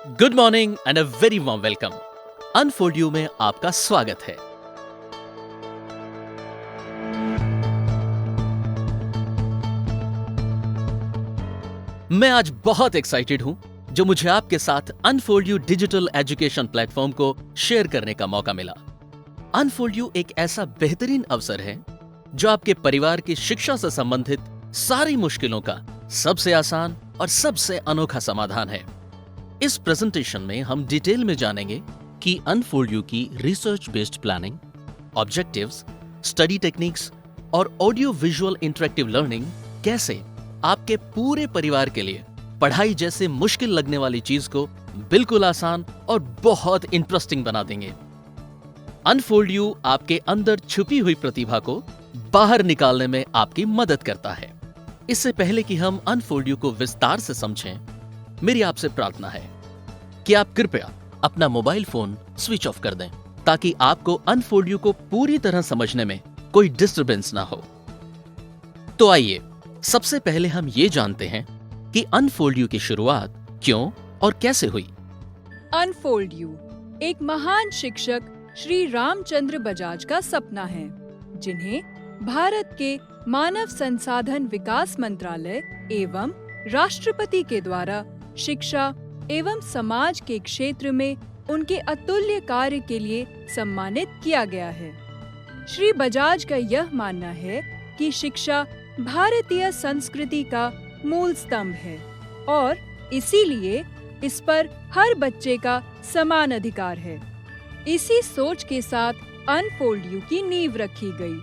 Good morning and a very warm welcome. Unfold you में आपका स्वागत है। मैं आज बहुत एक्साइटेड हूं जो मुझे आपके साथ unfold you digital education platform को शेयर करने का मौका मिला। अनफोल्ड यू एक ऐसा बेहतरीन अवसर है जो आपके परिवार की शिक्षा से संबंधित सारी मुश्किलों का सबसे आसान और सबसे अनोखा समाधान है। इस प्रेजेंटेशन में हम डिटेल में जानेंगे कि अनफोल्ड यू की research based planning, objectives, study techniques और ऑडियो विजुअल इंटरेक्टिव लर्निंग कैसे आपके पूरे परिवार के लिए पढ़ाई जैसे मुश्किल लगने वाली चीज को बिल्कुल आसान और बहुत इंटरेस्टिंग बना देंगे। अनफोल्ड यू आपके अंदर छुपी हुई प्रतिभा को बाहर निकालने में आपकी मदद करता है। इससे पहले कि हम अनफोल्ड यू को विस्तार से समझें, मेरी आपसे प्रार्थना है कि आप कृपया अपना मोबाइल फोन स्विच ऑफ कर दें ताकि आपको अनफोल्ड यू को पूरी तरह समझने में कोई डिस्टरबेंस ना हो। तो आइए सबसे पहले हम ये जानते हैं कि अनफोल्ड यू की शुरुआत क्यों और कैसे हुई। अनफोल्ड यू एक महान शिक्षक श्री रामचंद्र बजाज का सपना है, जिन्हें भारत के मानव संसाधन विकास मंत्रालय एवं राष्ट्रपति के द्वारा शिक्षा एवं समाज के क्षेत्र में उनके अतुल्य कार्य के लिए सम्मानित किया गया है। श्री बजाज का यह मानना है कि शिक्षा भारतीय संस्कृति का मूल स्तंभ है और इसीलिए इस पर हर बच्चे का समान अधिकार है। इसी सोच के साथ अनफोल्ड यू की नींव रखी गई।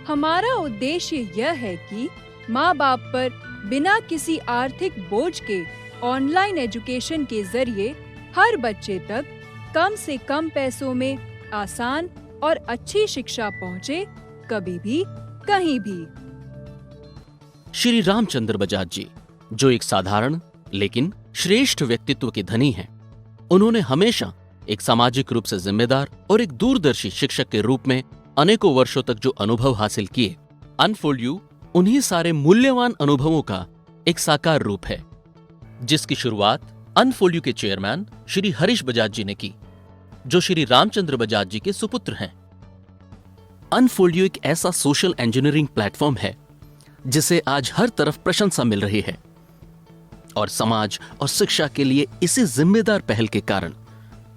हमारा उद्देश्य यह है कि माँ बाप पर बिना किसी आर्थिक बोझ के ऑनलाइन एजुकेशन के जरिए हर बच्चे तक कम से कम पैसों में आसान और अच्छी शिक्षा पहुंचे, कभी भी कहीं भी। श्री रामचंद्र बजाज जी, जो एक साधारण लेकिन श्रेष्ठ व्यक्तित्व के धनी हैं, उन्होंने हमेशा एक सामाजिक रूप से जिम्मेदार और एक दूरदर्शी शिक्षक के रूप में अनेकों वर्षों तक जो अनुभव हासिल किए, अनफोल्ड यू उन्हीं सारे मूल्यवान अनुभवों का एक साकार रूप है, जिसकी शुरुआत अनफोल्ड यू के चेयरमैन श्री हरीश बजाज जी ने की, जो श्री रामचंद्र बजाज जी के सुपुत्र हैं। अनफोल्ड यू एक ऐसा सोशल इंजीनियरिंग प्लेटफॉर्म है जिसे आज हर तरफ प्रशंसा मिल रही है और समाज और शिक्षा के लिए इसी जिम्मेदार पहल के कारण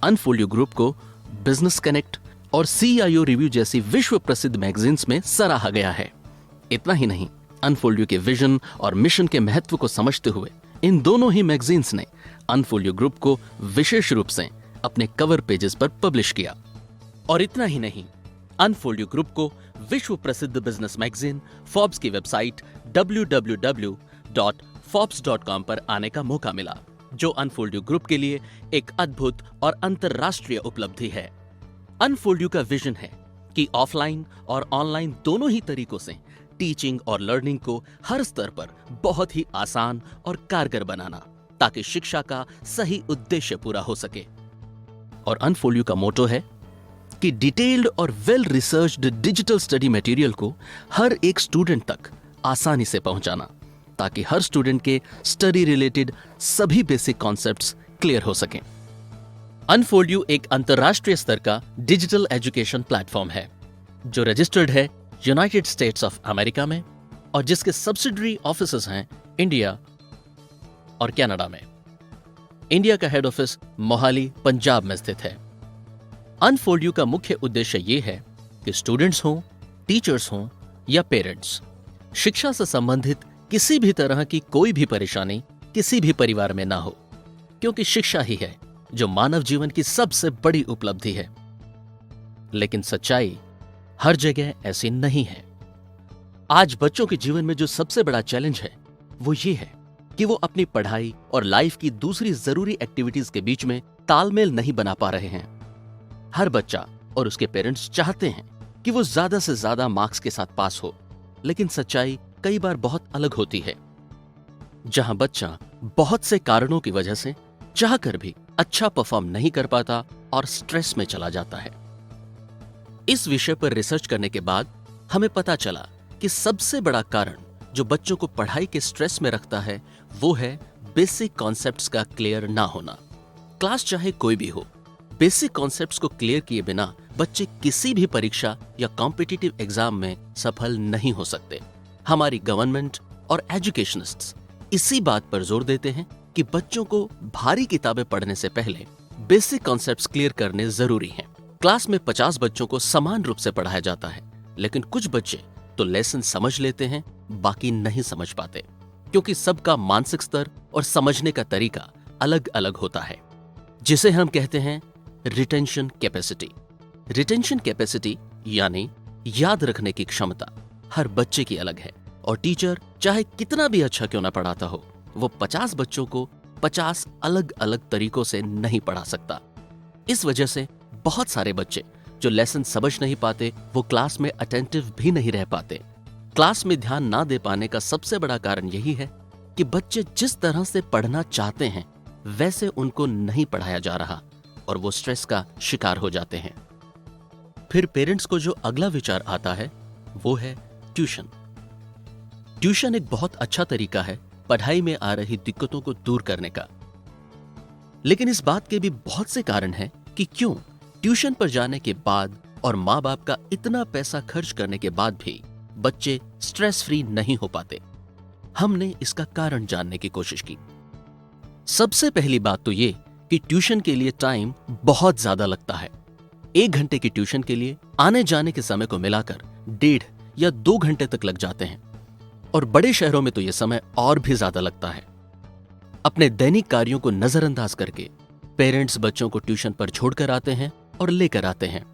अनफोल्ड यू ग्रुप को बिजनेस कनेक्ट और CIO रिव्यू जैसी विश्व प्रसिद्ध मैगजीन्स में सराहा गया है। इतना ही नहीं, अनफोल्ड यू के विजन और मिशन के महत्व को समझते हुए इन दोनों ही मैगजीन्स ने अनफोल्ड यू ग्रुप को विशेष रूप से अपने कवर पेजेस पर पब्लिश किया। और इतना ही नहीं, अनफोल्ड यू ग्रुप को विश्व प्रसिद्ध बिजनेस मैगजीन फोर्ब्स की वेबसाइट www.forbes.com पर आने का मौका मिला, जो अनफोल्ड यू ग्रुप के लिए एक अद्भुत और अंतरराष्ट्रीय उपलब्धि है। अनफोल्ड यू का विजन है कि ऑफलाइन और ऑनलाइन दोनों ही तरीकों से टीचिंग और लर्निंग को हर स्तर पर बहुत ही आसान और कारगर बनाना, ताकि शिक्षा का सही उद्देश्य पूरा हो सके। और अनफोल्ड यू का मोटो है कि डिटेल्ड और well researched digital study material को हर एक स्टूडेंट तक आसानी से पहुंचाना, ताकि हर स्टूडेंट के स्टडी रिलेटेड सभी बेसिक कॉन्सेप्ट्स क्लियर हो सकें। अनफोल्ड यू एक अंतरराष्ट्रीय स्तर का डिजिटल एजुकेशन प्लेटफॉर्म है जो रजिस्टर्ड है यूनाइटेड स्टेट्स ऑफ अमेरिका में और जिसके सब्सिडरी ऑफिसेज हैं इंडिया और कनाडा में। इंडिया का हेड ऑफिस मोहाली, पंजाब में स्थित है। अनफोल्ड यू का मुख्य उद्देश्य यह है कि स्टूडेंट्स हों, टीचर्स हों या पेरेंट्स, शिक्षा से संबंधित किसी भी तरह की कोई भी परेशानी किसी भी परिवार में ना हो, क्योंकि शिक्षा ही है जो मानव जीवन की सबसे बड़ी उपलब्धि है। लेकिन सच्चाई हर जगह ऐसी नहीं है। आज बच्चों के जीवन में जो सबसे बड़ा चैलेंज है वो ये है कि वो अपनी पढ़ाई और लाइफ की दूसरी जरूरी एक्टिविटीज के बीच में तालमेल नहीं बना पा रहे हैं। हर बच्चा और उसके पेरेंट्स चाहते हैं कि वो ज्यादा से ज्यादा मार्क्स के साथ पास हो, लेकिन सच्चाई कई बार बहुत अलग होती है, जहां बच्चा बहुत से कारणों की वजह से चाहकर भी अच्छा परफॉर्म नहीं कर पाता और स्ट्रेस में चला जाता है। इस विषय पर रिसर्च करने के बाद हमें पता चला कि सबसे बड़ा कारण जो बच्चों को पढ़ाई के स्ट्रेस में रखता है वो है बेसिक कॉन्सेप्ट्स का क्लियर ना होना। क्लास चाहे कोई भी हो, बेसिक कॉन्सेप्ट्स को क्लियर किए बिना बच्चे किसी भी परीक्षा या कॉम्पिटिटिव एग्जाम में सफल नहीं हो सकते। हमारी गवर्नमेंट और एजुकेशनिस्ट्स इसी बात पर जोर देते हैं कि बच्चों को भारी किताबें पढ़ने से पहले बेसिक कॉन्सेप्ट्स क्लियर करने जरूरी हैं। क्लास में 50 बच्चों को समान रूप से पढ़ाया जाता है, लेकिन कुछ बच्चे तो लेसन समझ लेते हैं, बाकी नहीं समझ पाते, क्योंकि सबका मानसिक स्तर और समझने का तरीका अलग अलग होता है, जिसे हम कहते हैं रिटेंशन कैपेसिटी। रिटेंशन कैपेसिटी यानी याद रखने की क्षमता हर बच्चे की अलग है, और टीचर चाहे कितना भी अच्छा क्यों ना पढ़ाता हो, वो 50 बच्चों को 50 अलग अलग तरीकों से नहीं पढ़ा सकता। इस वजह से बहुत सारे बच्चे जो लेसन समझ नहीं पाते, वो क्लास में अटेंटिव भी नहीं रह पाते। क्लास में ध्यान ना दे पाने का सबसे बड़ा कारण यही है कि बच्चे जिस तरह से पढ़ना चाहते हैं वैसे उनको नहीं पढ़ाया जा रहा, और वो स्ट्रेस का शिकार हो जाते हैं। फिर पेरेंट्स को जो अगला विचार आता है वो है ट्यूशन। ट्यूशन एक बहुत अच्छा तरीका है पढ़ाई में आ रही दिक्कतों को दूर करने का, लेकिन इस बात के भी बहुत से कारण हैं कि क्यों ट्यूशन पर जाने के बाद और माँ बाप का इतना पैसा खर्च करने के बाद भी बच्चे स्ट्रेस फ्री नहीं हो पाते। हमने इसका कारण जानने की कोशिश की। सबसे पहली बात तो ये कि ट्यूशन के लिए टाइम बहुत ज्यादा लगता है। 1 घंटे की ट्यूशन के लिए आने जाने के समय को मिलाकर 1.5 या 2 घंटे तक लग जाते हैं, और बड़े शहरों में तो यह समय और भी ज्यादा लगता है। अपने दैनिक कार्यों को नजरअंदाज करके पेरेंट्स बच्चों को ट्यूशन पर छोड़कर आते हैं और लेकर आते हैं,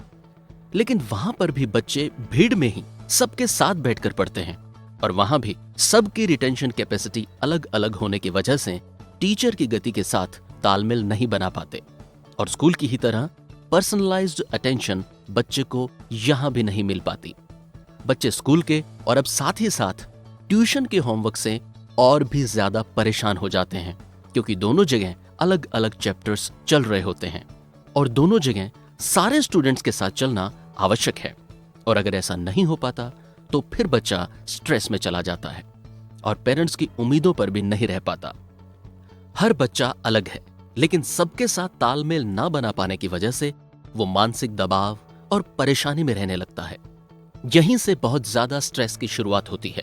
लेकिन वहां पर भी बच्चे भीड़ में ही सबके साथ बैठकर पढ़ते हैं, और वहां भी सबकी रिटेंशन कैपेसिटी अलग अलग होने की वजह से टीचर की गति के साथ तालमेल नहीं बना पाते, और स्कूल की ही तरह पर्सनलाइज्ड अटेंशन बच्चे को यहां भी नहीं मिल पाती। बच्चे स्कूल के और अब साथ ही साथ ट्यूशन के होमवर्क से और भी ज्यादा परेशान हो जाते हैं, क्योंकि दोनों जगह अलग अलग चैप्टर्स चल रहे होते हैं, और दोनों जगह सारे स्टूडेंट्स के साथ चलना आवश्यक है। और अगर ऐसा नहीं हो पाता तो फिर बच्चा स्ट्रेस में चला जाता है और पेरेंट्स की उम्मीदों पर भी नहीं रह पाता। हर बच्चा अलग है, लेकिन सबके साथ तालमेल ना बना पाने की वजह से वो मानसिक दबाव और परेशानी में रहने लगता है। यहीं से बहुत ज्यादा स्ट्रेस की शुरुआत होती है।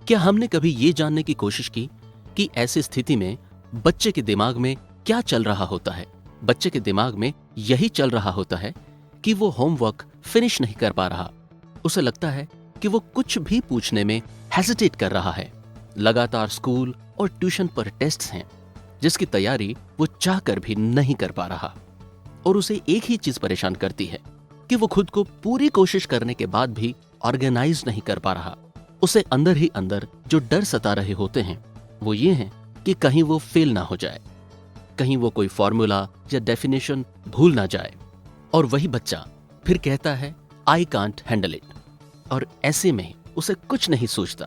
क्या हमने कभी ये जानने की कोशिश की कि ऐसी स्थिति में बच्चे के दिमाग में क्या चल रहा होता है? बच्चे के दिमाग में यही चल रहा होता है कि वो होमवर्क फिनिश नहीं कर पा रहा। उसे लगता है कि वो कुछ भी पूछने में हेजिटेट कर रहा है। लगातार स्कूल और ट्यूशन पर टेस्ट्स हैं, जिसकी तैयारी वो चाहकर भी नहीं कर पा रहा, और उसे एक ही चीज परेशान करती है कि वो खुद को पूरी कोशिश करने के बाद भी ऑर्गेनाइज नहीं कर पा रहा। उसे अंदर ही अंदर जो डर सता रहे होते हैं वो ये हैं कि कहीं वो फेल ना हो जाए, कहीं वो कोई फॉर्मूला या डेफिनेशन भूल ना जाए, और वही बच्चा फिर कहता है आई कांट हैंडल इट, और ऐसे में उसे कुछ नहीं सोचता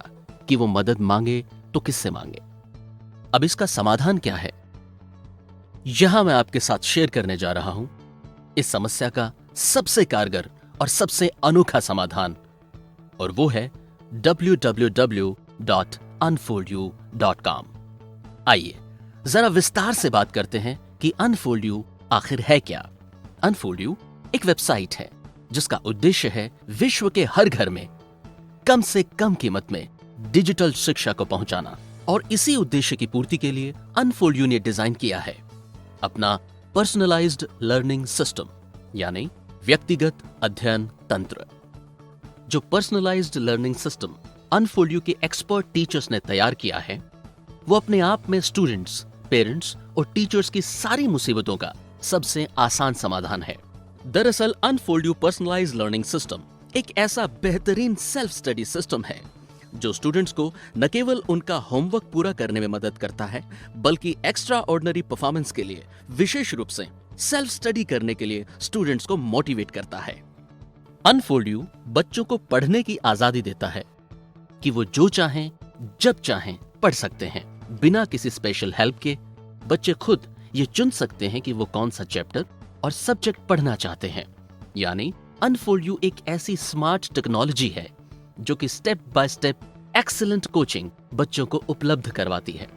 कि वो मदद मांगे तो किससे मांगे। अब इसका समाधान क्या है, यहां मैं आपके साथ शेयर करने जा रहा हूं इस समस्या का सबसे कारगर और सबसे अनोखा समाधान, और वो है www.unfoldyou.com। आइए जरा विस्तार से बात करते हैं कि अनफोल्ड यू आखिर है क्या। अनफोल्ड यू एक वेबसाइट है जिसका उद्देश्य है विश्व के हर घर में कम से कम कीमत में डिजिटल शिक्षा को पहुंचाना, और इसी उद्देश्य की पूर्ति के लिए अनफोल्ड यू ने डिजाइन किया है अपना पर्सनलाइज्ड लर्निंग सिस्टम, यानी व्यक्तिगत अध्ययन तंत्र। जो personalised learning system unfold you के एक्सपर्ट टीचर्स ने तैयार किया है, वो अपने आप में स्टूडेंट्स, पेरेंट्स और टीचर्स की सारी मुसीबतों का सबसे आसान समाधान है। दरअसल unfold you personalised learning system एक ऐसा बेहतरीन सेल्फ स्टडी सिस्टम है जो स्टूडेंट्स को न केवल उनका होमवर्क पूरा करने में मदद करता है, बल्कि एक्स्ट्रा ऑर्डिनरी परफॉर्मेंस के लिए विशेष रूप से सेल्फ स्टडी करने के लिए स्टूडेंट्स को मोटिवेट करता है। अनफोल्ड यू बच्चों को पढ़ने की आजादी देता है कि वो जो चाहें जब चाहें पढ़ सकते हैं, बिना किसी स्पेशल हेल्प के। बच्चे खुद ये चुन सकते हैं कि वो कौन सा चैप्टर और सब्जेक्ट पढ़ना चाहते हैं। यानी अनफोल्ड यू एक ऐसी स्मार्ट टेक्नोलॉजी है जो कि step by step excellent coaching बच्चों को उपलब्ध करवाती है।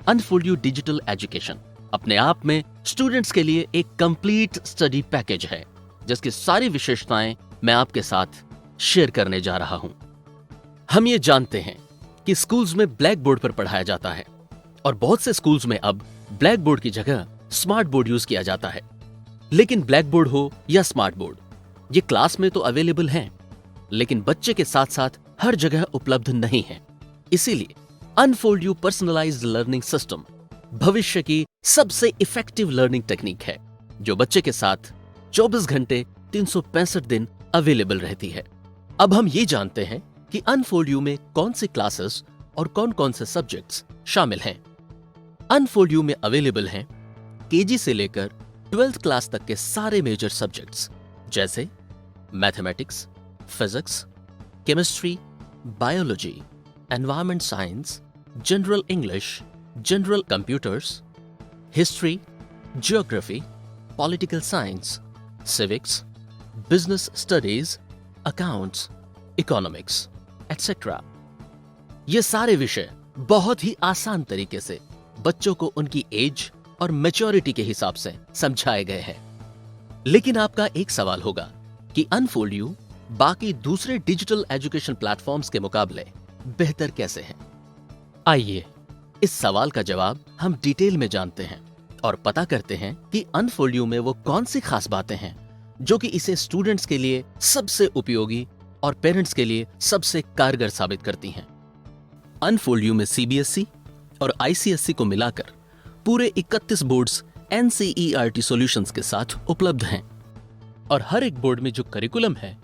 अनफोल्ड यू डिजिटल एजुकेशन अपने आप में स्टूडेंट्स के लिए एक कंप्लीट स्टडी पैकेज है, जिसकी सारी विशेषताएं मैं आपके साथ शेयर करने जा रहा हूं। हम ये जानते हैं कि स्कूल्स में ब्लैक बोर्ड पर पढ़ाया जाता है और बहुत से स्कूल्स में अब ब्लैक बोर्ड की जगह स्मार्ट बोर्ड यूज किया जाता है। लेकिन ब्लैक बोर्ड हो या स्मार्ट बोर्ड, ये क्लास में तो अवेलेबल हैं, लेकिन बच्चे के साथ साथ हर जगह उपलब्ध नहीं है। इसीलिए unfold you personalised learning system भविष्य की सबसे इफेक्टिव लर्निंग टेक्निक है, जो बच्चे के साथ 24 घंटे 365 दिन अवेलेबल रहती है। अब हम ये जानते हैं कि अनफोल्ड यू में कौन सी क्लासेस और कौन कौन से सब्जेक्ट्स शामिल हैं। अनफोल्ड यू में अवेलेबल हैं केजी से लेकर 12th क्लास तक के सारे मेजर सब्जेक्ट्स, जैसे mathematics, physics, chemistry, biology, environment science, general English, general computers, history, geography, political science, civics, business studies, accounts, economics, etcetera. ये सारे विषय बहुत ही आसान तरीके से बच्चों को उनकी एज और मैच्योरिटी के हिसाब से समझाए गए हैं। लेकिन आपका एक सवाल होगा कि अनफोल्ड यू बाकी दूसरे डिजिटल एजुकेशन प्लेटफॉर्म्स के मुकाबले बेहतर कैसे है। आइए इस सवाल का जवाब हम डिटेल में जानते हैं और पता करते हैं कि अनफोल्ड यू में वो कौन सी खास बातें हैं जो कि इसे स्टूडेंट्स के लिए सबसे उपयोगी और पेरेंट्स के लिए सबसे कारगर साबित करती हैं। अनफोल्ड यू में सीबीएसई और आईसीएसई को मिलाकर पूरे 31 बोर्ड्स एनसीईआरटी सॉल्यूशंस के साथ उपलब्ध हैं और हर एक बोर्ड में जो करिकुलम है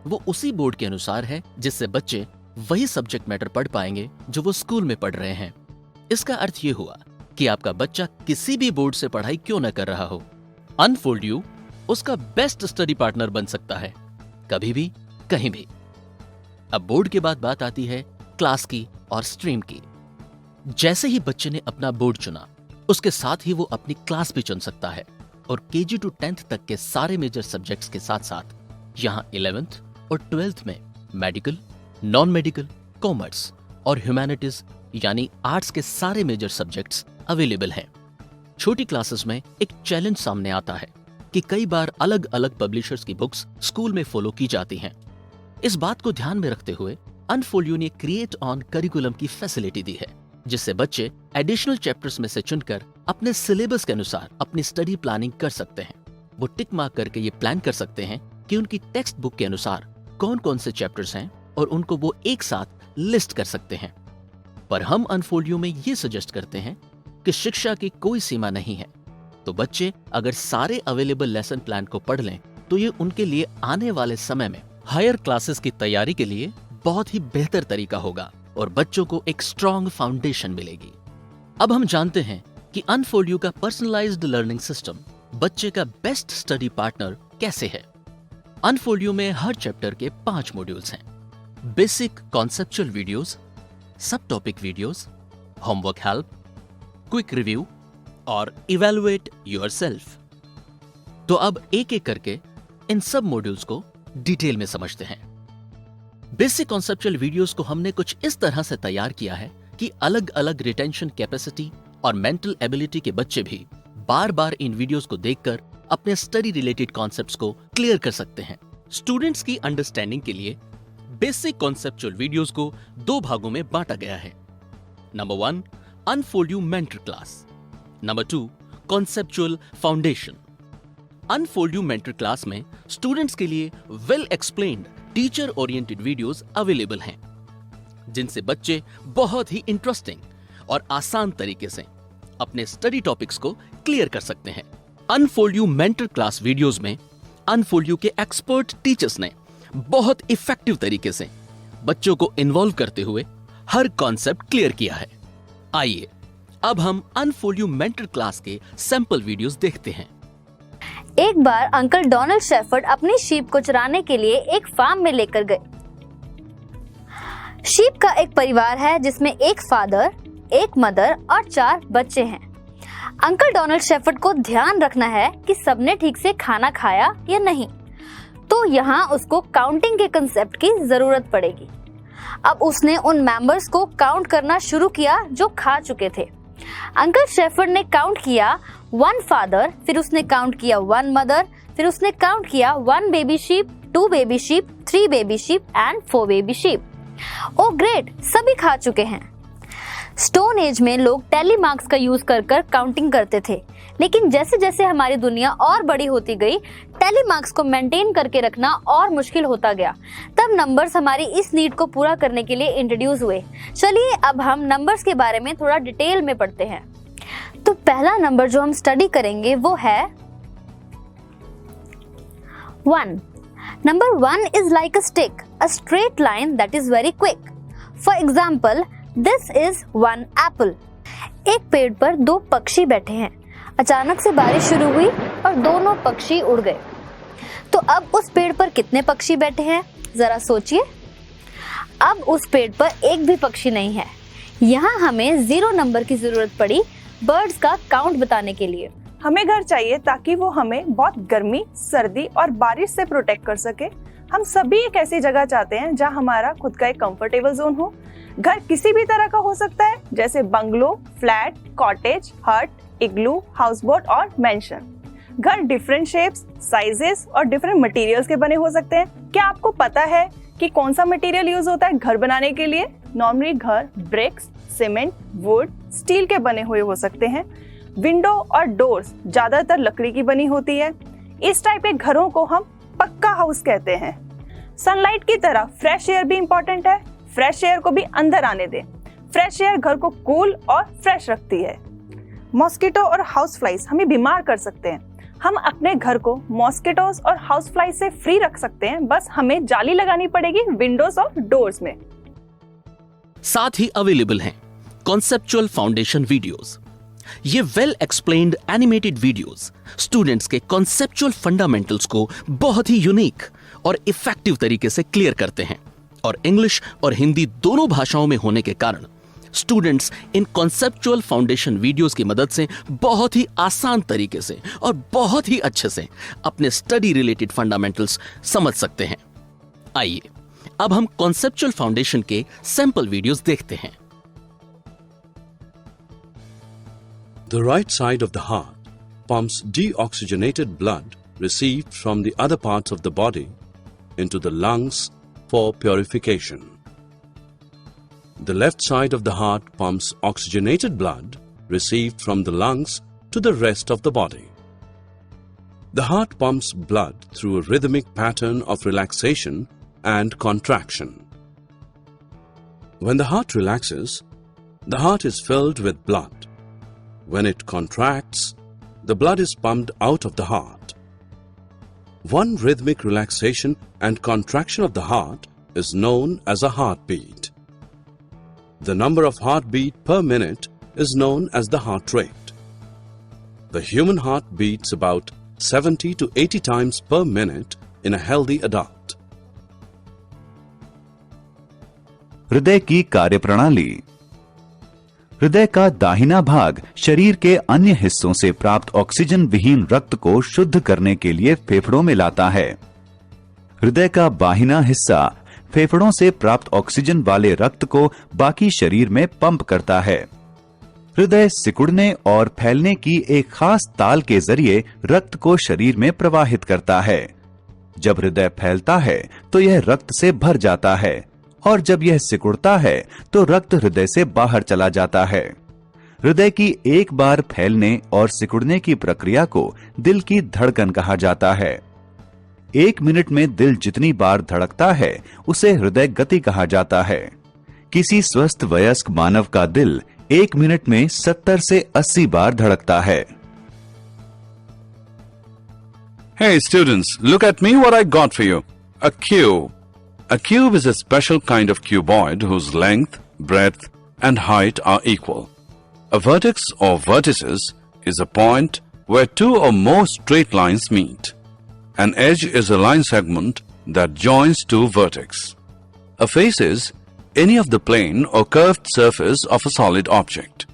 वो उसी बोर्ड के अनुसार है, जिससे बच्चे वही सब्जेक्ट मैटर पढ़ पाएंगे जो वो स्कूल में पढ़ रहे हैं। इसका अर्थ ये हुआ कि आपका बच्चा किसी भी बोर्ड से पढ़ाई क्यों न कर रहा हो, अनफोल्ड यू उसका बेस्ट स्टडी पार्टनर बन सकता है, कभी भी कहीं भी। अब बोर्ड के बाद बात आती है क्लास की और स्ट्रीम की। जैसे ही बच्चे ने अपना बोर्ड चुना, उसके साथ ही वो अपनी क्लास भी चुन सकता है और केजी टू 10th तक के सारे मेजर सब्जेक्ट्स के साथ साथ यहाँ 11th और 12th में मेडिकल, नॉन मेडिकल, कॉमर्स और ह्यूमैनिटीज यानी आर्ट्स के सारे मेजर सब्जेक्ट्स अवेलेबल हैं। छोटी क्लासेस में एक चैलेंज सामने आता है कि कई बार अलग अलग पब्लिशर्स की बुक्स स्कूल में फॉलो की जाती हैं। इस बात को ध्यान में रखते हुए अनफोल्ड यू ने क्रिएट ऑन करिकुलम की फैसिलिटी दी है, जिससे बच्चे एडिशनल चैप्टर्स में से चुनकर अपने सिलेबस के अनुसार अपनी स्टडी प्लानिंग कर सकते हैं। वो टिक मार्क करके ये प्लान कर सकते हैं कि उनकी टेक्स्ट बुक के अनुसार कौन कौन से चैप्टर्स हैं और उनको वो एक साथ लिस्ट कर सकते हैं। पर हम अनफोल्ड यू में ये सजेस्ट करते हैं कि शिक्षा की कोई सीमा नहीं है, तो बच्चे अगर सारे अवेलेबल लेसन प्लान को पढ़ लें तो ये उनके लिए आने वाले समय में हायर क्लासेस की तैयारी के लिए बहुत ही बेहतर तरीका होगा और बच्चों को एक स्ट्रॉन्ग फाउंडेशन मिलेगी। अब हम जानते हैं कि अनफोल्ड यू का पर्सनलाइज्ड लर्निंग सिस्टम बच्चे का बेस्ट स्टडी पार्टनर कैसे है। अनफोल्ड यू में हर चैप्टर के 5 मॉड्यूल्स हैं। बेसिक कॉन्सेप्चुअल वीडियोस, सब topic videos, homework help, quick review और इवैल्यूएट योरसेल्फ। तो अब एक एक करके इन सब मॉड्यूल्स को डिटेल में समझते हैं। बेसिक कॉन्सेप्चुअल वीडियोस को हमने कुछ इस तरह से तैयार किया है कि अलग अलग रिटेंशन कैपेसिटी और मेंटल एबिलिटी के बच्चे भी बार बार इन वीडियोस को देखकर अपने स्टडी रिलेटेड कॉन्सेप्ट्स को क्लियर कर सकते हैं। स्टूडेंट्स की अंडरस्टैंडिंग के लिए बेसिक कॉन्सेप्चुअल वीडियोस को 2 भागों में बांटा गया है। Number 1 unfold you mentor class, number 2 conceptual foundation. Unfold you mentor class में स्टूडेंट्स के लिए well explained teacher oriented videos available हैं, जिनसे बच्चे बहुत ही इंटरेस्टिंग और आसान तरीके से अपने स्टडी टॉपिक्स को क्लियर कर सकते हैं। Unfold you mentor class videos में अनफोल्ड यू के एक्सपर्ट टीचर्स ने बहुत इफेक्टिव तरीके से बच्चों को इन्वॉल्व करते हुए हर कॉन्सेप्ट क्लियर किया है। आइए अब हम अनफोल्ड यू मेंटर क्लास के सैंपल वीडियोस देखते हैं। एक बार अंकल डोनाल्ड शेफर्ड अपनी शीप को चराने के लिए एक फार्म में लेकर गए। शीप का एक परिवार है जिसमें एक फादर, एक मदर और 4 बच्चे हैं। अंकल डोनाल्ड शेफर्ड को ध्यान रखना है कि सबने ठीक से खाना खाया या नहीं, तो यहाँ उसको काउंटिंग के कंसेप्ट की जरूरत पड़ेगी। अब उसने उन मेंबर्स को काउंट करना शुरू किया जो खा चुके थे अंकल शेफर्ड ने काउंट किया 1 फादर, फिर उसने काउंट किया 1 मदर, फिर उसने काउंट किया 1 baby sheep, 2 baby sheep, 3 baby sheep and 4 baby sheep. Oh great, सभी खा चुके हैं। स्टोन एज में लोग टैली मार्क्स का यूज कर काउंटिंग करते थे, लेकिन जैसे जैसे हमारी दुनिया और बड़ी होती गई, टैली मार्क्स को मेंटेन करके रखना और मुश्किल होता गया। तब नंबर्स हमारी इस नीड को पूरा करने के लिए इंट्रोड्यूस हुए। चलिए अब हम नंबर्स के बारे में थोड़ा डिटेल में पढ़ते हैं। तो पहला नंबर जो हम स्टडी करेंगे वो है 1। Number 1 is like a stick, a straight line that is very quick. For example, this is 1 apple. एक पेड़ पर 2 पक्षी बैठे हैं। अचानक से बारिश शुरू हुई और दोनों पक्षी उड़ गए। तो अब उस पेड़ पर कितने पक्षी बैठे हैं, जरा सोचिए। अब उस पेड़ पर एक भी पक्षी नहीं है। यहाँ हमें 0 नंबर की जरूरत पड़ी बर्ड्स का काउंट बताने के लिए। हमें घर चाहिए ताकि वो हमें बहुत गर्मी, सर्दी और बारिश से प्रोटेक्ट कर सके। हम सभी एक ऐसी जगह चाहते हैं जहां हमारा खुद का एक कंफर्टेबल जोन हो। घर किसी भी तरह का हो सकता है, जैसे बंगलो, फ्लैट, कॉटेज, हट, इग्लू, हाउसबोट और मेंशन। घर डिफरेंट शेप्स, साइजेस और डिफरेंट मटेरियल्स के बने हो सकते हैं। क्या आपको पता है कि कौन सा मटेरियल यूज होता है घर बनाने के लिए? नॉर्मली घर ब्रिक्स, सीमेंट, वुड, स्टील के बने हुए हो सकते हैं। विंडो और डोर्स ज्यादातर लकड़ी की बनी होती है। इस टाइप के घरों को हम पक्का हाउस कहते हैं। सनलाइट की तरह फ्रेश एयर भी इंपॉर्टेंट है। फ्रेश एयर को भी अंदर आने दें। फ्रेश एयर घर को कूल और फ्रेश रखती है। मॉस्किटो और हाउस फ्लाइज हमें बीमार कर सकते हैं। हम अपने घर को मॉस्किटोज और हाउस फ्लाइज से फ्री रख सकते हैं, बस हमें जाली लगानी पड़ेगी विंडोज और डोर्स में। साथ ही अवेलेबल हैं कॉन्सेप्चुअल फाउंडेशन वीडियोस। ये well explained animated videos students के कॉन्सेप्चुअल फंडामेंटल्स को बहुत ही यूनिक और इफेक्टिव तरीके से क्लियर करते हैं, और इंग्लिश और हिंदी दोनों भाषाओं में होने के कारण students in conceptual foundation videos की मदद से बहुत ही आसान तरीके से और बहुत ही अच्छे से अपने स्टडी रिलेटेड फंडामेंटल्स समझ सकते हैं। आइए अब हम कॉन्सेप्चुअल फाउंडेशन के सैंपल वीडियोस देखते हैं। The right side of the heart pumps deoxygenated blood received from the other parts of the body into the lungs for purification. The left side of the heart pumps oxygenated blood received from the lungs to the rest of the body. The heart pumps blood through a rhythmic pattern of relaxation and contraction. When the heart relaxes, the heart is filled with blood. When it contracts, the blood is pumped out of the heart. One rhythmic relaxation and contraction of the heart is known as a heartbeat. The number of heartbeat per minute is known as the heart rate. The human heart beats about 70 to 80 times per minute in a healthy adult. हृदय की कार्यप्रणाली। हृदय का दाहिना भाग शरीर के अन्य हिस्सों से प्राप्त ऑक्सीजन विहीन रक्त को शुद्ध करने के लिए फेफड़ों में लाता है। हृदय का बाहिना हिस्सा फेफड़ों से प्राप्त ऑक्सीजन वाले रक्त को बाकी शरीर में पंप करता है। हृदय सिकुड़ने और फैलने की एक खास ताल के जरिए रक्त को शरीर में प्रवाहित करता है। जब हृदय फैलता है तो यह रक्त से भर जाता है, और जब यह सिकुड़ता है तो रक्त हृदय से बाहर चला जाता है। हृदय की एक बार फैलने और सिकुड़ने की प्रक्रिया को दिल की धड़कन कहा जाता है। 1 मिनट में दिल जितनी बार धड़कता है उसे हृदय गति कहा जाता है। किसी स्वस्थ वयस्क मानव का दिल 1 मिनट में 70 से 80 बार धड़कता है। Hey students, look at me what I got for you. A cube. A cube is a special kind of cuboid whose length, breadth and height are equal. A vertex or vertices is a point where 2 or more straight lines meet. An edge is a line segment that joins 2 vertices. A face is any of the plane or curved surface of a solid object.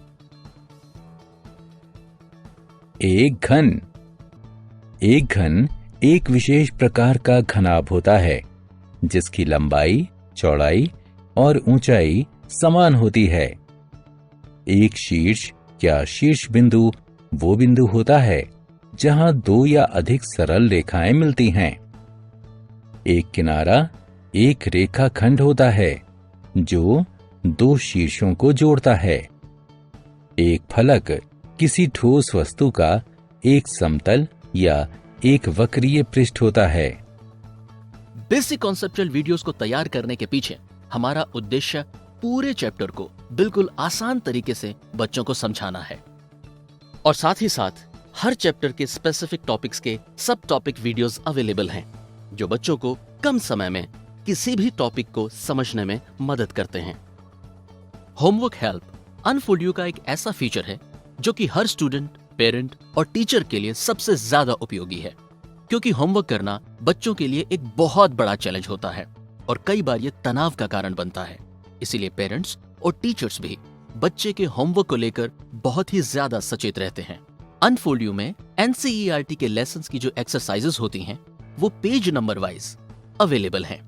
एक घन एक विशेष प्रकार का घनाभ होता है जिसकी लंबाई, चौड़ाई और ऊंचाई समान होती है। एक शीर्ष क्या शीर्ष बिंदु वो बिंदु होता है जहां दो या अधिक सरल रेखाएं मिलती हैं? एक किनारा एक रेखाखंड होता है जो दो शीर्षों को जोड़ता है। एक फलक किसी ठोस वस्तु का एक समतल या एक वक्रीय पृष्ठ होता है। बेसिक कॉन्सेप्चुअल वीडियोस को तैयार करने के पीछे हमारा उद्देश्य पूरे चैप्टर को बिल्कुल आसान तरीके से बच्चों को समझाना है और साथ ही साथ हर चैप्टर के स्पेसिफिक टॉपिक्स के सब टॉपिक वीडियोस अवेलेबल हैं जो बच्चों को कम समय में किसी भी टॉपिक को समझने में मदद करते हैं। होमवर्क हेल्प अनफोल्ड यू का एक ऐसा फीचर है जो कि हर स्टूडेंट, पेरेंट और टीचर के लिए सबसे ज्यादा उपयोगी है, क्योंकि होमवर्क करना बच्चों के लिए एक बहुत बड़ा चैलेंज होता है और कई बार ये तनाव का कारण बनता है। इसीलिए पेरेंट्स और टीचर्स भी बच्चे के होमवर्क को लेकर बहुत ही ज्यादा सचेत रहते हैं। अनफोल्ड यू में एनसीईआरटी के लेसन्स की जो एक्सरसाइजेस होती हैं वो पेज नंबर वाइज अवेलेबल हैं।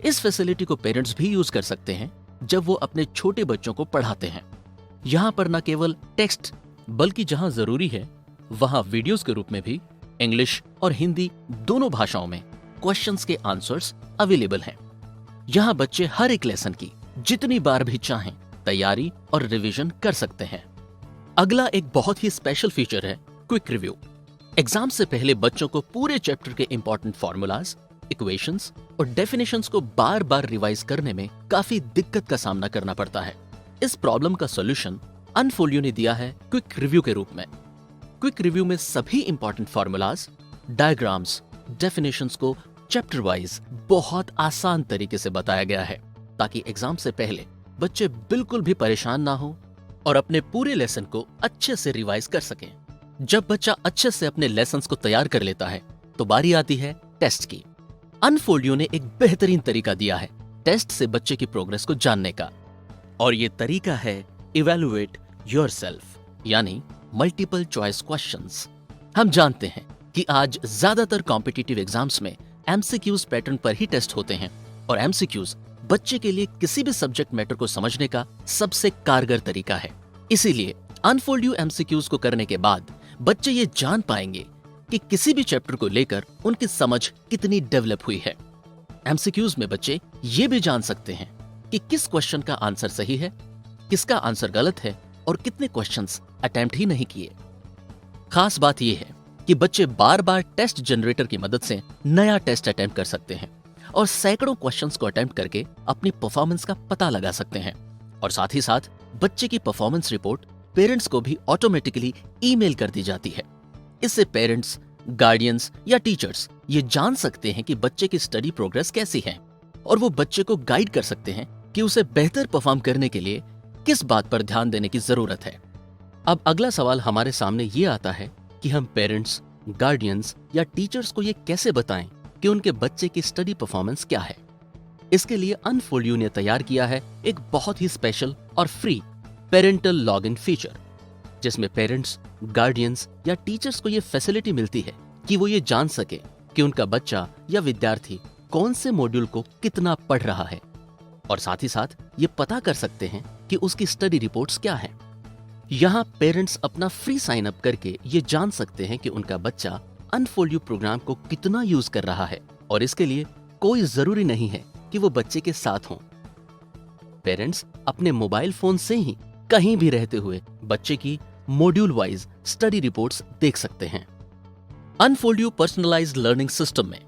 इस फैसिलिटी को पेरेंट्स भी यूज कर सकते हैं जब वो अपने छोटे बच्चों को पढ़ाते हैं। यहाँ पर न केवल टेक्स्ट बल्कि जहाँ जरूरी है वहाँ वीडियोस के रूप में भी इंग्लिश और हिंदी दोनों भाषाओं में क्वेश्चंस के आंसर्स अवेलेबल हैं। यहाँ बच्चे हर एक लेसन की जितनी बार भी चाहें तैयारी और रिवीजन कर सकते हैं। अगला एक बहुत ही स्पेशल फीचर है क्विक रिव्यू। एग्जाम से पहले बच्चों को पूरे चैप्टर के इंपॉर्टेंट फॉर्मूलाज, इक्वेशंस और डेफिनेशंस को बार बार रिवाइज करने में काफी दिक्कत का सामना करना पड़ता है। इस प्रॉब्लम का सॉल्यूशन अनफोल्ड यू ने दिया है क्विक रिव्यू के रूप में। क्विक रिव्यू में सभी इंपॉर्टेंट फॉर्मूलाज, डायग्राम्स, डेफिनेशंस को चैप्टर वाइज बहुत आसान तरीके से बताया गया है ताकि एग्जाम से पहले बच्चे बिल्कुल भी परेशान ना हो और अपने पूरे लेसन को अच्छे से रिवाइज कर सकें। जब बच्चा अच्छे से अपने लेसन्स को तैयार कर लेता है तो बारी आती है टेस्ट की। अनफोल्ड यू ने एक बेहतरीन तरीका दिया है टेस्ट से बच्चे की प्रोग्रेस को जानने का, और ये तरीका है इवैल्यूएट योरसेल्फ, यानी मल्टीपल चॉइस क्वेश्चंस। हम जानते हैं कि आज ज्यादातर कॉम्पिटिटिव एग्जाम्स में एमसीक्यूज पैटर्न पर ही टेस्ट होते हैं और एमसीक्यूज बच्चे के लिए किसी भी सब्जेक्ट मैटर को समझने का सबसे कारगर तरीका है। इसीलिए अनफोल्ड यू एमसीक्यूज को करने के बाद बच्चे ये जान पाएंगे कि किसी भी चैप्टर को लेकर उनकी समझ कितनी डेवलप हुई है। एमसीक्यूज में बच्चे ये भी जान सकते हैं कि किस क्वेश्चन का आंसर सही है, किसका आंसर गलत है और कितने क्वेश्चंस अटेम्प्ट ही नहीं किए। खास बात यह है कि बच्चे बार बार टेस्ट जनरेटर की मदद से नया टेस्ट अटेम्प्ट कर सकते हैं और सैकड़ों क्वेश्चंस को अटेम्प्ट करके अपनी परफॉर्मेंस का पता लगा सकते हैं। और साथ ही साथ बच्चे की परफॉर्मेंस रिपोर्ट पेरेंट्स को भी ऑटोमेटिकली ईमेल कर दी जाती है। इससे पेरेंट्स, गार्डियंस या टीचर्स ये जान सकते हैं कि बच्चे की स्टडी प्रोग्रेस कैसी है और वो बच्चे को गाइड कर सकते हैं कि उसे बेहतर परफॉर्म करने के लिए किस बात पर ध्यान देने की जरूरत है। अब अगला सवाल हमारे सामने ये आता है कि हम पेरेंट्स, गार्डियंस या टीचर्स को ये कैसे बताएं कि उनके बच्चे की स्टडी परफॉर्मेंस क्या है। इसके लिए अनफोल्ड यू ने तैयार किया है एक बहुत ही स्पेशल और फ्री पेरेंटल लॉगिन फीचर, जिसमें पेरेंट्स, गार्डियंस या टीचर्स को ये फैसिलिटी मिलती है कि वो ये जान सके कि उनका बच्चा या विद्यार्थी कौन से मॉड्यूल को कितना पढ़ रहा है और साथ ही साथ ये पता कर सकते हैं कि उसकी स्टडी रिपोर्ट्स क्या है। यहाँ पेरेंट्स अपना फ्री साइन अप करके ये जान सकते हैं कि उनका बच्चा अनफोल्ड यू प्रोग्राम को कितना यूज कर रहा है और इसके लिए कोई जरूरी नहीं है कि वो बच्चे के साथ हों। पेरेंट्स अपने मोबाइल फोन से ही कहीं भी रहते हुए बच्चे की मॉड्यूल वाइज स्टडी रिपोर्ट्स देख सकते हैं। Unfold you personalised learning system में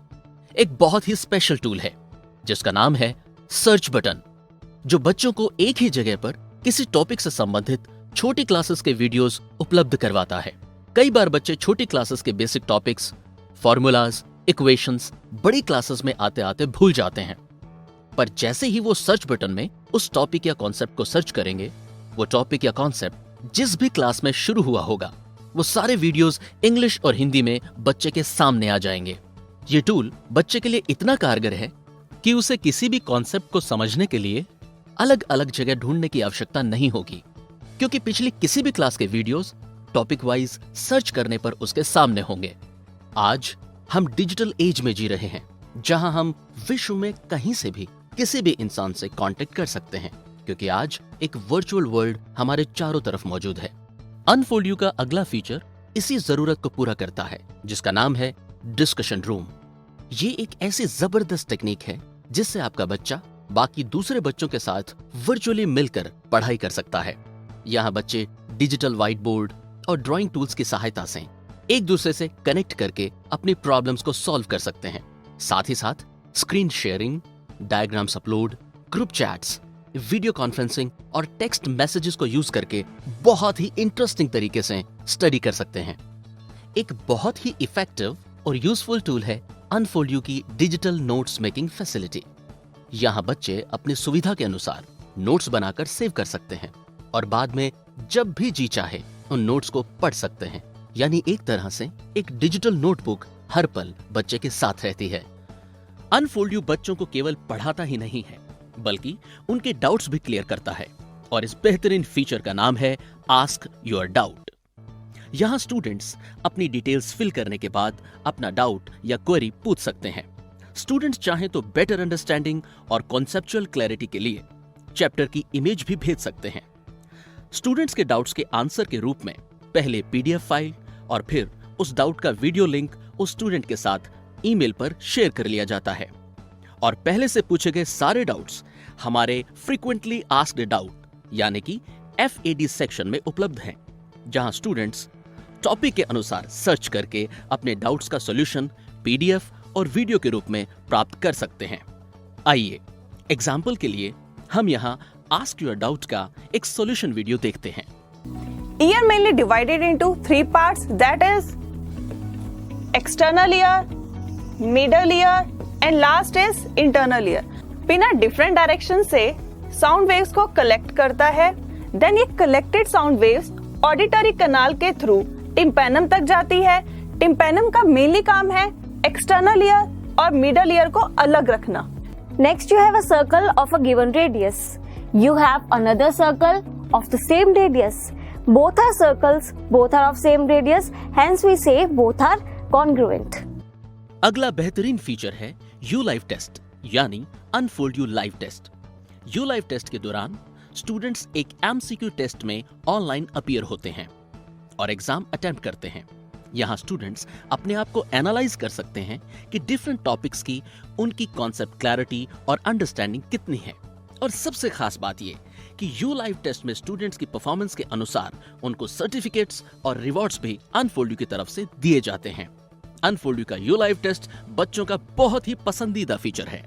एक बहुत ही स्पेशल टूल है जिसका नाम है सर्च बटन, जो बच्चों को एक ही जगह पर किसी टॉपिक से संबंधित छोटी क्लासेस के वीडियोस उपलब्ध करवाता है। कई बार बच्चे छोटी क्लासेस के बेसिक टॉपिक्स, फॉर्मूलाज, इक्वेशंस बड़ी क्लासेस में आते आते भूल जाते हैं, पर जैसे ही वो सर्च बटन में उस टॉपिक या कॉन्सेप्ट को सर्च करेंगे, वो टॉपिक या कॉन्सेप्ट जिस भी क्लास में शुरू हुआ होगा वो सारे वीडियोस इंग्लिश और हिंदी में बच्चे के सामने आ जाएंगे। ये टूल बच्चे के लिए इतना कारगर है कि उसे किसी भी कॉन्सेप्ट को समझने के लिए अलग अलग जगह ढूंढने की आवश्यकता नहीं होगी, क्योंकि पिछली किसी भी क्लास के वीडियोस टॉपिक वाइज सर्च करने पर उसके सामने होंगे। आज हम डिजिटल एज में जी रहे हैं जहां हम विश्व में कहीं से भी किसी भी इंसान से कांटेक्ट कर सकते हैं, क्योंकि आज एक वर्चुअल वर्ल्ड हमारे चारों तरफ मौजूद है। अनफोल्ड यू का अगला फीचर इसी जरूरत को पूरा करता है, जिसका नाम है डिस्कशन रूम। ये एक ऐसी जबरदस्त टेक्निक है जिससे आपका बच्चा बाकी दूसरे बच्चों के साथ वर्चुअली मिलकर पढ़ाई कर सकता है। यहाँ बच्चे डिजिटल व्हाइट बोर्ड और ड्राइंग टूल्स की सहायता से एक दूसरे से कनेक्ट करके अपनी प्रॉब्लम्स को सॉल्व कर सकते हैं। साथ ही साथ screen sharing, diagrams upload, group chats, video conferencing और टेक्स्ट मैसेजेस को यूज करके बहुत ही इंटरेस्टिंग तरीके से स्टडी कर सकते हैं। एक बहुत ही इफेक्टिव और यूजफुल टूल है अनफोल्ड यू की डिजिटल नोट्स मेकिंग फैसिलिटी। यहाँ बच्चे अपनी सुविधा के अनुसार नोट्स बनाकर सेव कर सकते हैं और बाद में जब भी जी चाहे उन नोट्स को पढ़ सकते हैं। यानी एक तरह से एक डिजिटल नोटबुक हर पल बच्चे के साथ रहती है। अनफोल्ड यू बच्चों को केवल पढ़ाता ही नहीं है, बल्कि उनके डाउट्स भी क्लियर करता है और इस बेहतरीन फीचर का नाम है आस्क योर डाउट। यहाँ स्टूडेंट्स अपनी डिटेल्स फिल करने के बाद अपना डाउट या क्वेरी पूछ सकते हैं। स्टूडेंट्स चाहें तो बेटर अंडरस्टैंडिंग और कॉन्सेप्चुअल क्लैरिटी के लिए चैप्टर की इमेज भी भेज सकते हैं। स्टूडेंट्स के डाउट्स के आंसर के रूप में पहले पीडीएफ फाइल और फिर उस डाउट का वीडियो लिंक उस स्टूडेंट के साथ ईमेल पर शेयर कर लिया जाता है। और पहले से पूछे गए सारे डाउट्स हमारे फ्रीक्वेंटली आस्क्ड डाउट यानी कि FAD सेक्शन में उपलब्ध हैं, जहां स्टूडेंट्स टॉपिक के अनुसार सर्च करके अपने डाउट्स का सॉल्यूशन PDF और वीडियो के रूप में प्राप्त कर सकते हैं। आइए एग्जाम्पल के लिए हम यहाँ आस्क योर डाउट का एक सॉल्यूशन वीडियो देखते हैं। Year mainly divided into 3 parts, that is external year, middle year and last is internal year. बिना डिफरेंट डायरेक्शन से साउंड वेव्स को कलेक्ट करता है। देन ये कलेक्टेड साउंड वेव्स ऑडिटरी कनाल के थ्रू टिम्पैनम तक जाती है। टिम्पैनम का मेनली काम है एक्सटर्नल ईयर और मिडल ईयर को अलग रखना। Next, you have a circle of a given radius. You have another circle of the same radius. Both are circles, both are of same radius, hence we say both are congruent. अगला बेहतरीन feature है U live test यानी unfold U live test. U live test के दौरान students एक MCQ test में online appear होते हैं और एग्जाम अटेम्प्ट करते हैं। यहाँ स्टूडेंट्स अपने आप को एनालाइज कर सकते हैं कि डिफरेंट टॉपिक्स की उनकी कॉन्सेप्ट क्लैरिटी और अंडरस्टैंडिंग कितनी है। और सबसे खास बात ये कि यू लाइव टेस्ट में स्टूडेंट्स की परफॉर्मेंस के अनुसार उनको सर्टिफिकेट्स और रिवॉर्ड्स भी अनफोल्ड यू की तरफ से दिए जाते हैं। अनफोल्ड यू का यू लाइव टेस्ट बच्चों का बहुत ही पसंदीदा फीचर है।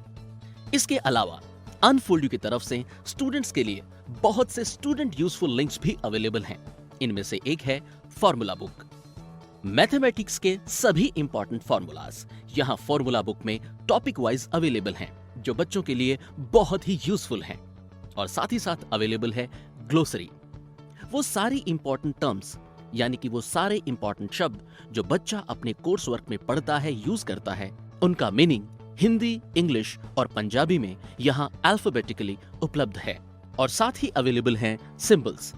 इसके अलावा अनफोल्ड यू की तरफ से स्टूडेंट्स के लिए बहुत से स्टूडेंट यूजफुल लिंक्स भी अवेलेबल हैं। इनमें से एक है फॉर्मूला बुक। मैथमेटिक्स के सभी इंपॉर्टेंट फॉर्मूलाज यहाँ फॉर्मूला बुक में टॉपिक वाइज अवेलेबल हैं, जो बच्चों के लिए बहुत ही यूजफुल हैं। और साथ ही साथ अवेलेबल है ग्लोसरी। वो सारी इंपॉर्टेंट टर्म्स यानी कि वो सारे इंपॉर्टेंट शब्द जो बच्चा अपने कोर्स वर्क में पढ़ता है, यूज करता है, उनका मीनिंग हिंदी, इंग्लिश और पंजाबी में यहाँ अल्फाबेटिकली उपलब्ध है। और साथ ही अवेलेबल हैं सिंबल्स।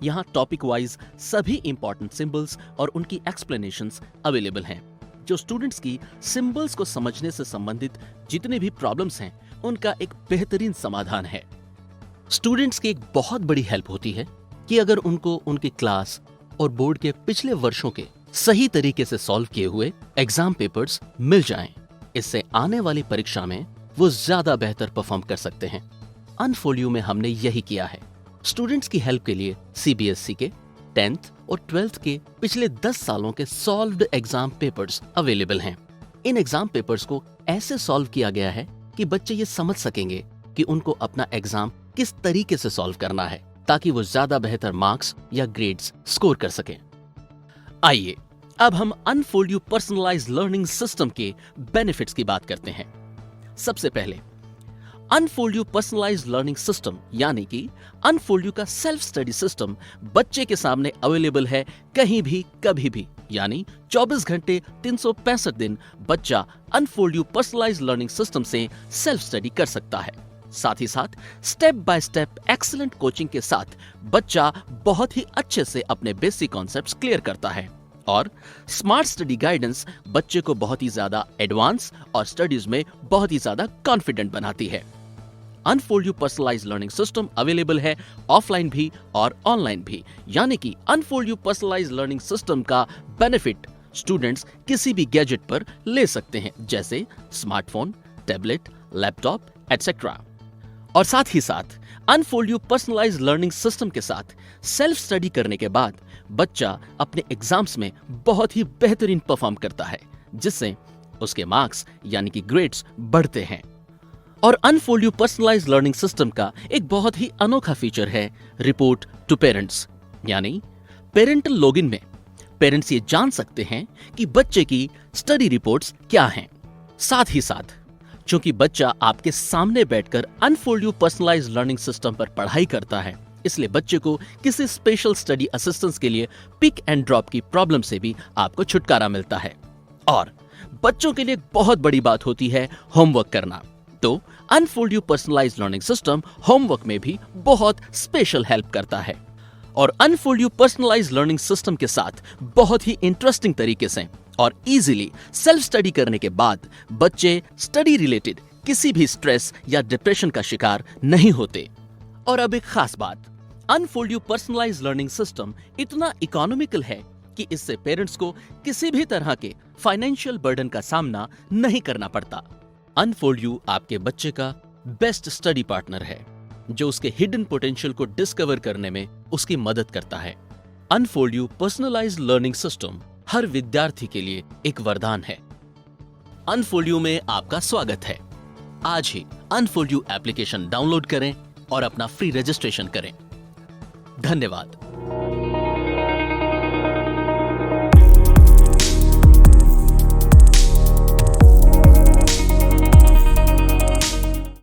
यहाँ टॉपिक वाइज सभी इंपॉर्टेंट सिंबल्स और उनकी एक्सप्लेनेशंस अवेलेबल हैं, जो स्टूडेंट्स की सिंबल्स को समझने से संबंधित जितने भी प्रॉब्लम्स हैं उनका एक बेहतरीन समाधान है। स्टूडेंट्स की एक बहुत बड़ी हेल्प होती है कि अगर उनको उनकी क्लास और बोर्ड के पिछले वर्षों के सही तरीके से सॉल्व किए हुए एग्जाम पेपर्स मिल जाएं, इससे आने वाली परीक्षा में वो ज्यादा बेहतर परफॉर्म कर सकते हैं। अनफोल्ड यू में हमने यही किया है। स्टूडेंट्स की हेल्प के लिए CBSE के 10th और 12th के पिछले 10 सालों के सॉल्व्ड एग्जाम पेपर्स अवेलेबल हैं। इन एग्जाम पेपर्स को ऐसे सॉल्व किया गया है कि बच्चे ये समझ सकेंगे कि उनको अपना एग्जाम किस तरीके से सॉल्व करना है, ताकि वो ज्यादा बेहतर मार्क्स या ग्रेड्स स्कोर कर सकें। आइए अब हम unfold you personalised learning system के बेनिफिट्स की बात करते हैं। सबसे पहले unfold you personalised learning system यानी कि अनफोल्ड यू का सेल्फ स्टडी सिस्टम बच्चे के सामने अवेलेबल है कहीं भी कभी भी, यानी 24 घंटे 365 दिन बच्चा unfold you personalised learning system से सेल्फ स्टडी कर सकता है। साथ ही साथ step by step excellent coaching के साथ बच्चा बहुत ही अच्छे से अपने बेसिक कॉन्सेप्ट्स क्लियर करता है और स्मार्ट स्टडी गाइडेंस बच्चे को बहुत ही ज्यादा एडवांस और स्टडीज में बहुत ही ज्यादा कॉन्फिडेंट बनाती है। Unfold you personalised learning system available है ऑफलाइन भी और ऑनलाइन भी, यानी कि unfold you personalised learning system का बेनिफिट स्टूडेंट्स किसी भी गैजेट पर ले सकते हैं, जैसे स्मार्टफोन, टैबलेट, लैपटॉप एटसेट्रा। और साथ ही साथ unfold you personalised learning system के साथ सेल्फ स्टडी करने के बाद बच्चा अपने एग्जाम्स में बहुत ही बेहतरीन परफॉर्म करता है, जिससे उसके मार्क्स यानी कि ग्रेड्स बढ़ते हैं। और unfold you personalised learning system का एक बहुत ही अनोखा फीचर है रिपोर्ट टू पेरेंट्स, यानी पेरेंटल लॉगिन में पेरेंट्स ये जान सकते हैं कि बच्चे की स्टडी रिपोर्ट्स क्या हैं। साथ ही साथ चूंकि बच्चा आपके सामने बैठकर unfold you personalised learning system पर पढ़ाई करता है, इसलिए बच्चे को किसी स्पेशल स्टडी असिस्टेंस के लिए पिक एंड ड्रॉप की प्रॉब्लम से भी आपको छुटकारा मिलता है। और बच्चों के लिए एक बहुत बड़ी बात होती है होमवर्क करना, तो unfold you personalised learning system homework में भी बहुत स्पेशल हेल्प करता है। और unfold you personalised learning system के साथ बहुत ही इंटरेस्टिंग तरीके से और इजीली सेल्फ स्टडी करने के बाद बच्चे स्टडी रिलेटेड किसी भी स्ट्रेस या डिप्रेशन का शिकार नहीं होते। और अब एक खास बात, unfold you personalised learning system इतना इकोनॉमिकल है कि इससे पेरेंट्स को किसी भी तरह के फाइनेंशियल बर्डन का सामना नहीं करना पड़ता। अनफोल्ड यू आपके बच्चे का बेस्ट स्टडी पार्टनर है, जो उसके हिडन पोटेंशियल को डिस्कवर करने में उसकी मदद करता है। Unfold you personalised learning system हर विद्यार्थी के लिए एक वरदान है। अनफोल्ड यू में आपका स्वागत है। आज ही अनफोल्ड यू एप्लीकेशन डाउनलोड करें और अपना फ्री रजिस्ट्रेशन करें। धन्यवाद।